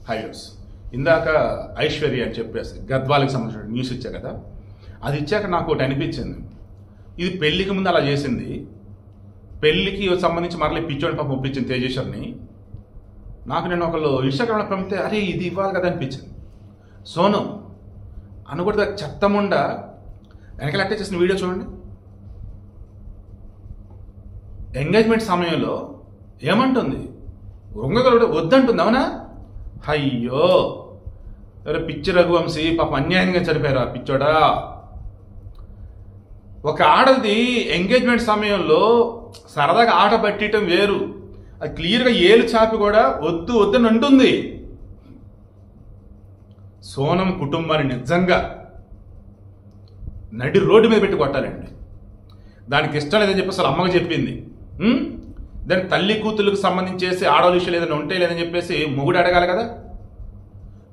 Highways ఇందాక ఐశ్వర్య అని చెప్పేసి గద్వాలకు సంబంధించిన న్యూస్ ఇచ్చా కదా, అది ఇచ్చాక నాకు ఒకటి అనిపించింది. ఇది పెళ్లికి ముందు అలా చేసింది, పెళ్లికి సంబంధించి మరలి పిచ్చోని పాపం ఒప్పించింది తేజేశ్వర్ని. నాకు నేను ఒకళ్ళు ఇన్స్టాగ్రామ్లో పంపితే అరే ఇది ఇవ్వాలి కదా అనిపించింది. సోను అనకూడదు చెత్తముండా వెనకాల అట్టే చేసిన వీడియో చూడండి. ఎంగేజ్మెంట్ సమయంలో ఏమంటుంది, రొంగగలుడు వద్దంటుంది. అవునా? అయ్యో ఎవరో పిచ్చి రఘువంశీ పాపం అన్యాయంగా చనిపోయారు ఆ పిచ్చోడా. ఒక ఆడది ఎంగేజ్మెంట్ సమయంలో సరదాగా ఆట పట్టడం వేరు, అది క్లియర్గా ఏలు చాపి కూడా వద్దు వద్దని అంటుంది. సోనం కుటుంబాన్ని నిజంగా నడి రోడ్డు మీద పెట్టి కొట్టాలండి. దానికి ఇష్టం లేదని చెప్పేసి వాళ్ళ అమ్మకి చెప్పింది. దాని తల్లి కూతుళ్ళకి సంబంధించేసి ఆడవాళ్ళ విషయాలు ఏదైనా ఉంటే లేదని చెప్పేసి మొగుడు అడగాలి కదా,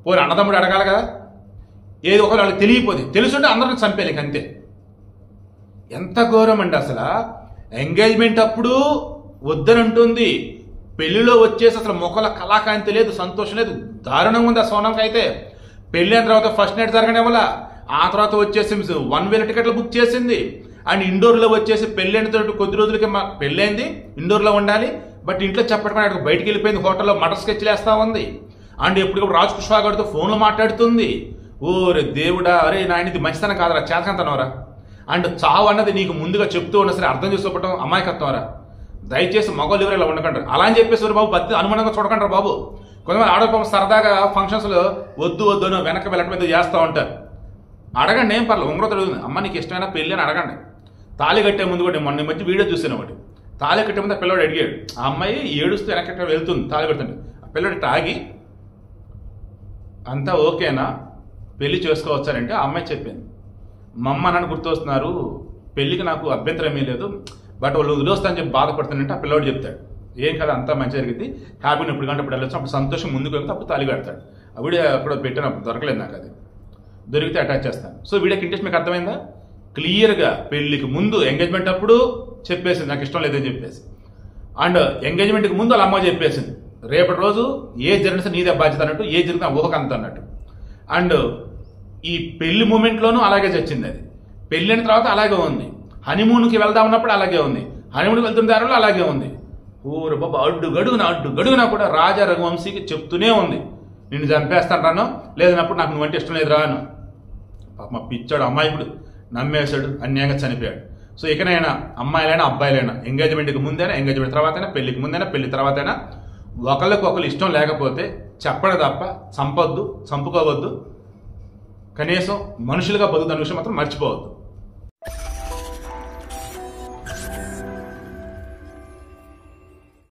పోనీ అన్నదమ్ముడు అడగాలి కదా. ఏది ఒకరు వాళ్ళకి తెలియపోతే తెలుసుంటే అందరిని చంపేలేక అంతే. ఎంత ఘోరం అండి అసలు. ఎంగేజ్మెంట్ అప్పుడు వద్దని అంటుంది, పెళ్లిలో వచ్చేసి అసలు మొక్కల కళాకాంతి లేదు, సంతోషం లేదు, దారుణంగా ఉంది ఆ సోనంకి. అయితే పెళ్లి అయిన తర్వాత ఫస్ట్ నైట్ జరగనివ్వాల, ఆ తర్వాత వచ్చేసి 1,000 టికెట్లు బుక్ చేసింది. అండ్ ఇండోర్లో వచ్చేసి పెళ్ళైన తర్వాత కొద్ది రోజులకి పెళ్ళైంది, ఇండోర్లో ఉండాలి, బట్ ఇంట్లో చెప్పడం బయటికి వెళ్ళిపోయింది, హోటల్లో మటర్ స్కెచ్లు వేస్తా ఉంది. అండ్ ఎప్పటికప్పుడు రాజ్ కుష్వా గారితో ఫోన్లో మాట్లాడుతుంది. ఓరే దేవుడా, అరే నాయన ఇది మంచితనం కాదరా, చేతకంతనవరా. అండ్ చావు అన్నది నీకు ముందుగా చెప్తూ ఉన్నా సరే అర్థం చేసుకోవటం అమాయకత్వరా. దయచేసి మగవాళ్ళు ఎవరు ఇలా ఉండకండి. అలా అని చెప్పేసి బాబు పద్ధతి అనుమానంగా చూడకండి బాబు. కొంతమంది ఆడపాపం సరదాగా ఫంక్షన్స్లో వద్దు వద్దు అని వెనక్కి వెళ్ళటం మీద చేస్తూ ఉంటారు. అడగండి, ఏం పర్లేదు, ఉంగరం అడుగుతుంది. అమ్మ నీకు ఇష్టమైన పెళ్ళి అని అడగండి. తాళి కట్టే ముందు కూడా మొన్న మధ్య వీడియో చూసాను ఒకటి. తాళి కట్టే ముందు ఆ పిల్లవాడు అడిగాడు, ఆ అమ్మాయి ఏడుస్తూ వెనక్కి వెళ్తుంది తాళి కడుతుంటే, ఆ పిల్లవాడు ఆగి అంతా ఓకేనా పెళ్లి చేసుకోవచ్చారంటే ఆ అమ్మాయి చెప్పింది, మా అమ్మ నాన్న గుర్తొస్తున్నారు, పెళ్లికి నాకు అభ్యంతరం ఏమీ లేదు, బట్ వాళ్ళు వదిలేస్తా అని చెప్పి బాధపడుతుందంటే ఆ పిల్లవాడు చెప్తాడు, ఏం కదా అంతా మంచి జరిగింది, హ్యాపీని ఇప్పుడు కంటే ఇప్పుడు వెళ్ళొచ్చు, అప్పుడు సంతోషం ముందుకు వెళ్తే అప్పుడు తాళి కడతాడు. ఆ వీడియో అక్కడ పెట్టిన దొరకలేదు నాకు, అది దొరికితే అటాచ్ చేస్తాను. సో వీడియోకి ఇంట్రెస్ట్ మీకు అర్థమైందా? క్లియర్గా పెళ్లికి ముందు ఎంగేజ్మెంట్ అప్పుడు చెప్పేసింది నాకు ఇష్టం లేదని చెప్పేసి, అండ్ ఎంగేజ్మెంట్కి ముందు వాళ్ళ అమ్మ చెప్పేసింది రేపటి రోజు ఏ జరిగినా నీదే బాధ్యత అన్నట్టు, ఏ జరిగినా ఊహకంత అన్నట్టు. అండ్ ఈ పెళ్లి మూమెంట్లోనూ అలాగే చచ్చింది, అది పెళ్ళైన తర్వాత అలాగే ఉంది, హనీమూన్కి వెళ్దాం ఉన్నప్పుడు అలాగే ఉంది, హనీమూన్కి వెళ్తున్న దారిలో అలాగే ఉంది. ఊరు బాబా అడ్డుగడుగునా కూడా రాజా రఘువంశీకి చెప్తూనే ఉంది, నిన్ను చంపేస్తాను రాను, లేదన్నప్పుడు నాకు నువ్వంటే ఇష్టం లేదు రాను. పాప మా పిచ్చాడు అమ్మాయికుడు నమ్మేశాడు, అన్యాయంగా చనిపోయాడు. సో ఇకనైనా అమ్మాయిలైనా అబ్బాయిలైనా ఎంగేజ్మెంట్కి ముందైనా ఎంగేజ్మెంట్ తర్వాతైనా పెళ్లికి ముందైనా పెళ్లి తర్వాతైనా ఒకళ్ళకొకరు ఇష్టం లేకపోతే చెప్పడం తప్ప చంపొద్దు, చంపుకోవద్దు, కనీసం మనుషులుగా బతుకుతున్న విషయం మాత్రం మర్చిపోవద్దు.